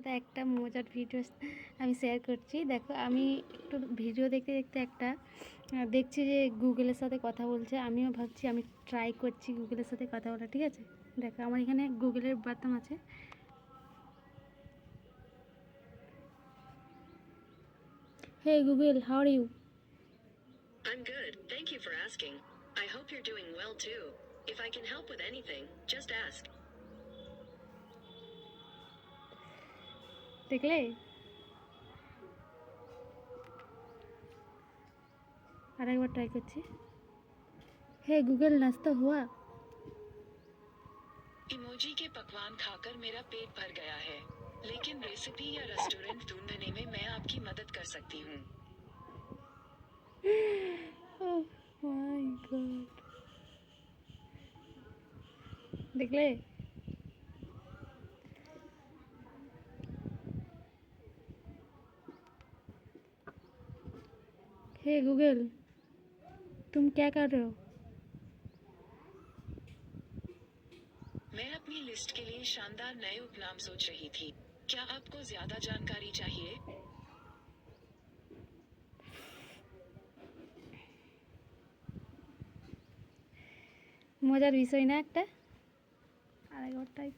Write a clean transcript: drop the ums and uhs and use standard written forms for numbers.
সাথে একটা মজার ভিডিও আমি শেয়ার করছি। দেখো আমি একটু ভিডিও দেখতে দেখতে একটা দেখছি যে গুগলের সাথে কথা বলছে। আমিও ভাবছি আমি ট্রাই করছি গুগলের সাথে কথা বলা, ঠিক আছে? দেখো আমার এখানে গুগলের বাটন আছে। Hey Google, how are you? I'm good, thank you for asking. I hope you're doing well too. If I can help with anything, just ask. দেখলে? আরেকবার ট্রাই করছি। हे गूगल, नाश्ता हुआ? इमोजी के पकवान खाकर मेरा पेट भर गया है, लेकिन रेसिपी या रेस्टोरेंट ढूंढने में मैं आपकी मदद कर सकती हूँ। ओह माय गॉड, দেখলে? हे गूगल, तुम क्या कर रहे हो? मैं अपनी लिस्ट के लिए शानदार नए उपनाम सोच रही थी। क्या आपको ज्यादा जानकारी चाहिए? মজার বিষয় না একটা? আরেকবার টাইপ